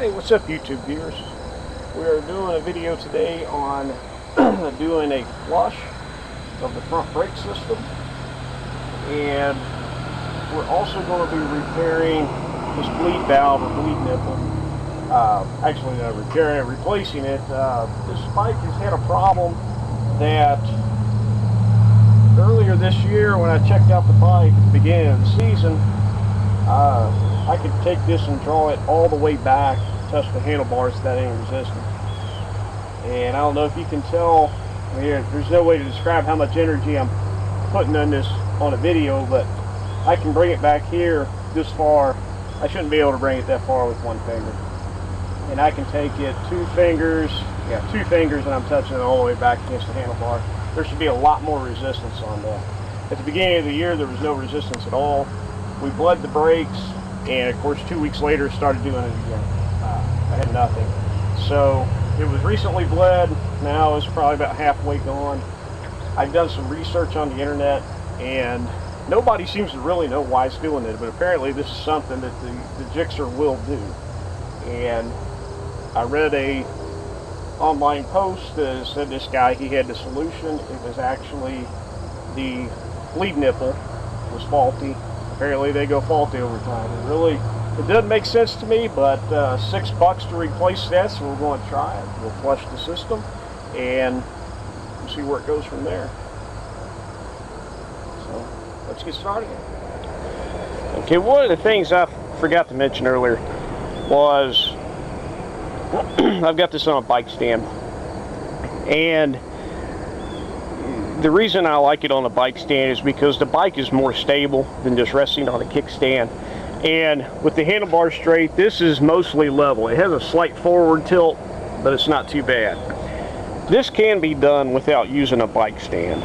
Hey, what's up YouTube viewers? We are doing a video today on doing a flush of the front brake system, and we're also going to be repairing this bleed valve or bleed nipple. Actually not repairing it, replacing it. This bike has had a problem that earlier this year when I checked out the bike at the beginning of the season, I could take this and draw it all the way back, touch the handlebars without any resistance. And I don't know if you can tell, there's no way to describe how much energy I'm putting on this on a video, but I can bring it back here this far. I shouldn't be able to bring it that far with one finger. And I can take it two fingers, and I'm touching it all the way back against the handlebar. There should be a lot more resistance on that. At the beginning of the year, there was no resistance at all. We bled the brakes, and of course 2 weeks later started doing it again. I had nothing. So it was recently bled. Now it's probably about halfway gone. I've done some research on the internet, and nobody seems to really know why it's doing it, but apparently this is something that the GSXR will do. And I read a online post that said this guy, he had the solution. It was actually the bleed nipple was faulty. Apparently they go faulty over time. It doesn't make sense to me, but $6 to replace that, so we're going to try it. We'll flush the system and we'll see where it goes from there. So let's get started. Okay, one of the things I forgot to mention earlier was I've got this on a bike stand, and the reason I like it on a bike stand is because the bike is more stable than just resting on a kickstand. And with the handlebars straight, this is mostly level. It has a slight forward tilt, but it's not too bad. This can be done without using a bike stand.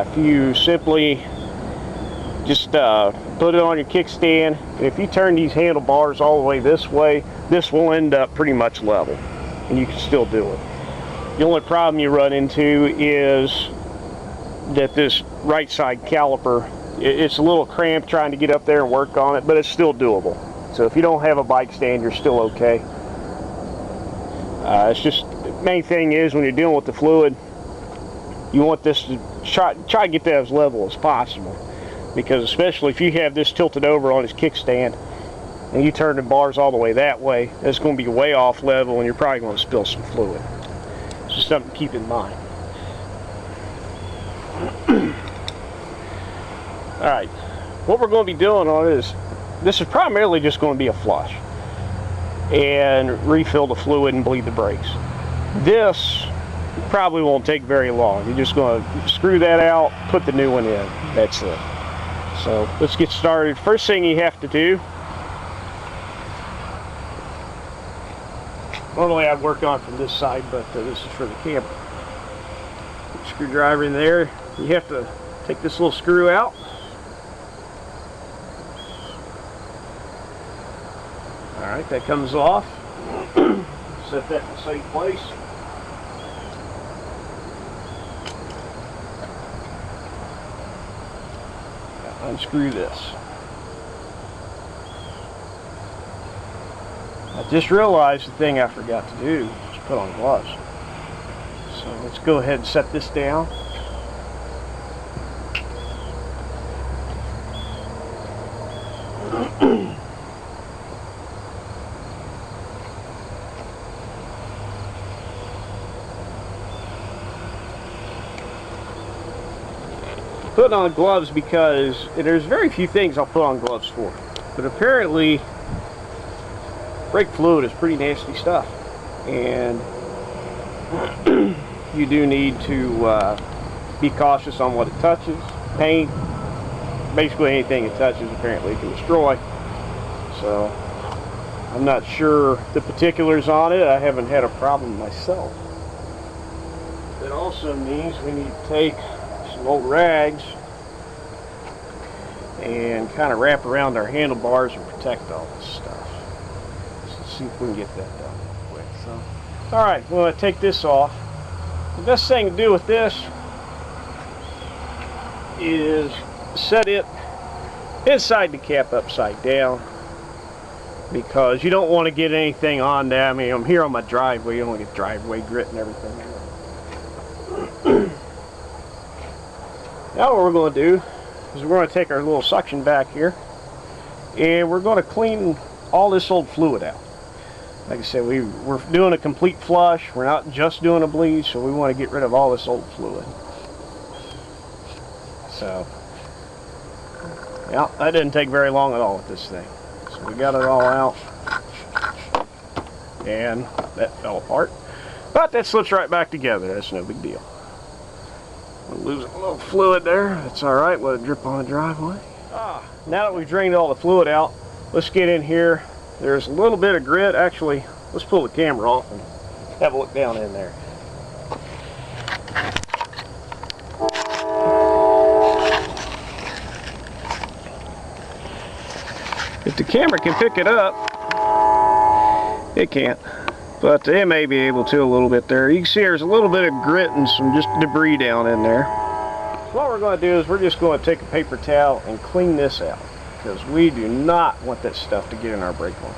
If you simply just put it on your kickstand, and if you turn these handlebars all the way, this will end up pretty much level, and you can still do it. The only problem you run into is that this right side caliper, it's a little cramped trying to get up there and work on it, but it's still doable. So if you don't have a bike stand, you're still okay. It's just, the main thing is when you're dealing with the fluid, you want this to try to get that as level as possible, because especially if you have this tilted over on its kickstand and you turn the bars all the way that way, it's going to be way off level and you're probably going to spill some fluid. It's just something to keep in mind. Alright, what we're going to be doing on this is primarily just going to be a flush and refill the fluid and bleed the brakes. This probably won't take very long. You're just going to screw that out, put the new one in. That's it. So let's get started. First thing you have to do, normally I'd work on from this side, but this is for the camera. Screwdriver in there. You have to take this little screw out. Alright, that comes off. Set that in a safe place. Now unscrew this. I just realized the thing I forgot to do was put on gloves. So let's go ahead and set this down. Putting on gloves because there's very few things I'll put on gloves for, but apparently brake fluid is pretty nasty stuff, and you do need to be cautious on what it touches. Paint, basically anything it touches apparently it can destroy. So I'm not sure the particulars on it. I haven't had a problem myself. That also means we need to take some old rags and kind of wrap around our handlebars and protect all this stuff. Let's see if we can get that done real quick. So, alright, we're going to take this off. The best thing to do with this is set it inside the cap upside down. because you don't want to get anything on there. I mean, I'm here on my driveway, you don't want to get driveway grit and everything. Now what we're going to do is we're going to take our little suction back here and we're going to clean all this old fluid out. Like I said, we're doing a complete flush. We're not just doing a bleed, so we want to get rid of all this old fluid. So, yeah, that didn't take very long at all with this thing. So we got it all out. And that fell apart. But that slips right back together. That's no big deal. We're losing a little fluid there. That's alright. Let it drip on the driveway. Now that we've drained all the fluid out, let's get in here. There's a little bit of grit. Actually, let's pull the camera off and have a look down in there. If the camera can pick it up, it can't. But it may be able to a little bit there. You can see there's a little bit of grit and some just debris down in there. So what we're going to do is we're just going to take a paper towel and clean this out, because we do not want that stuff to get in our brake lines.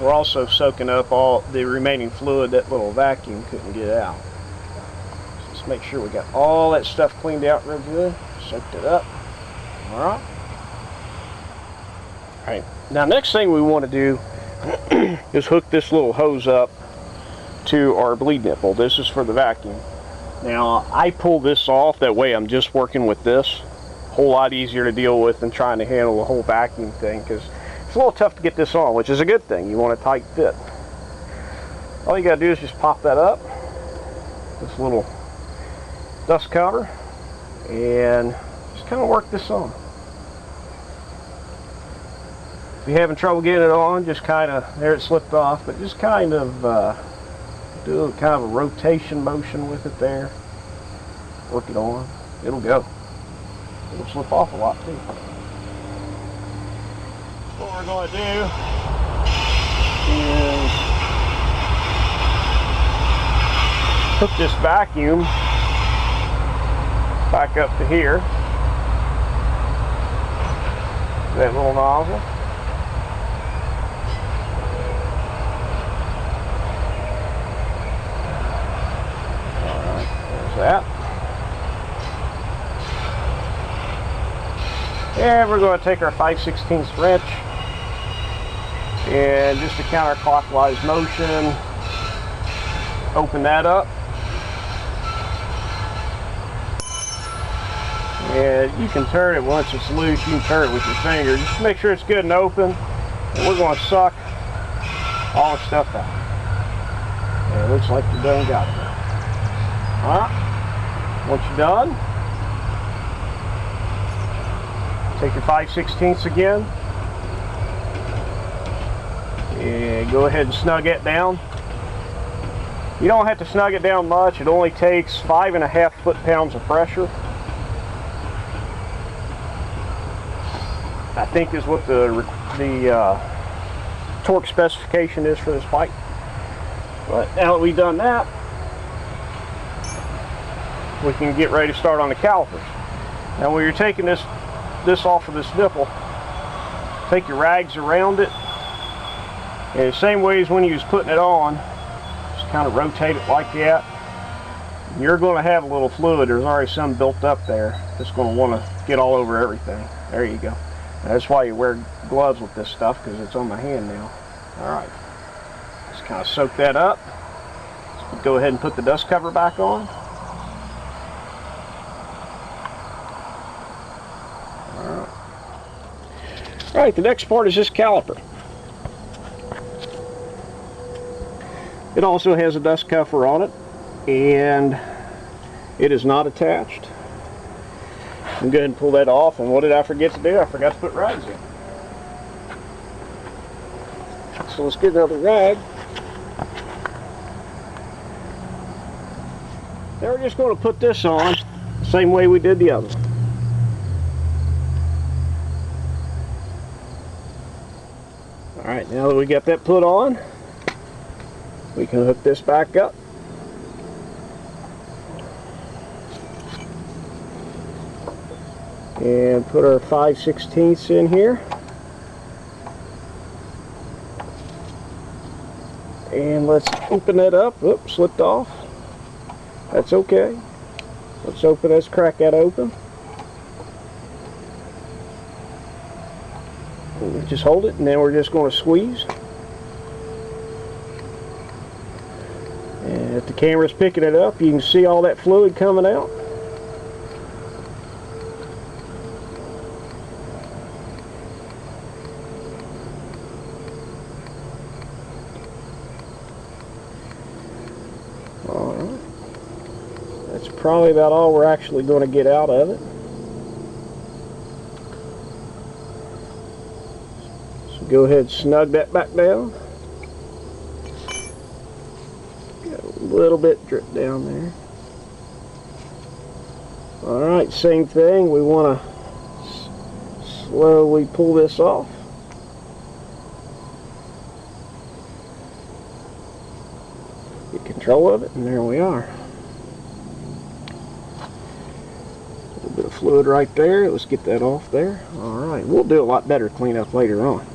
We're also soaking up all the remaining fluid that little vacuum couldn't get out. So let's make sure we got all that stuff cleaned out real good. Soaked it up. Alright. Alright. Now next thing we want to do is hook this little hose up to our bleed nipple. This is for the vacuum. Now I pull this off, that way I'm just working with this. A whole lot easier to deal with than trying to handle the whole vacuum thing, because it's a little tough to get this on, which is a good thing. You want a tight fit. All you gotta do is just pop that up, this little dust cover, and just kind of work this on. If you're having trouble getting it on, just kind of, there it slipped off, but just kind of do kind of a rotation motion with it there. Work it on. It'll go. It'll slip off a lot too. What we're going to do is hook this vacuum back up to here. That little nozzle. Alright, there's that. And we're going to take our 5/16 wrench and just a counterclockwise motion, open that up. And you can turn it once it's loose, you can turn it with your finger. Just make sure it's good and open. And we're going to suck all the stuff out. And it looks like you done got it. Alright, once you're done, take your 5/16 again and go ahead and snug it down. You don't have to snug it down much. It only takes 5.5 foot-pounds of pressure. I think is what the torque specification is for this bike. But now that we've done that, we can get ready to start on the calipers. Now when you're taking this off of this nipple, take your rags around it, and the same way as when you was putting it on, just kind of rotate it like that. You're going to have a little fluid. There's already some built up there. It's going to want to get all over everything. There you go. That's why you wear gloves with this stuff, because it's on my hand now. Alright, just kind of soak that up. Let's go ahead and put the dust cover back on. Alright, the next part is this caliper. It also has a dust cover on it, and it is not attached. I'm going to pull that off, and what did I forget to do? I forgot to put rags in. So let's get another rag. Now we're just going to put this on the same way we did the other one. Alright, now that we got that put on, we can hook this back up. And put our 5/16 in here. And let's open that up. Oops, slipped off. That's okay. Let's crack that open. Just hold it, and then we're just going to squeeze. And if the camera's picking it up, you can see all that fluid coming out. Alright. That's probably about all we're actually going to get out of it. So go ahead and snug that back down. Got a little bit drip down there. Alright, same thing. We want to slowly pull this off. Get control of it, and there we are. A little bit of fluid right there. Let's get that off there. Alright, we'll do a lot better cleanup later on.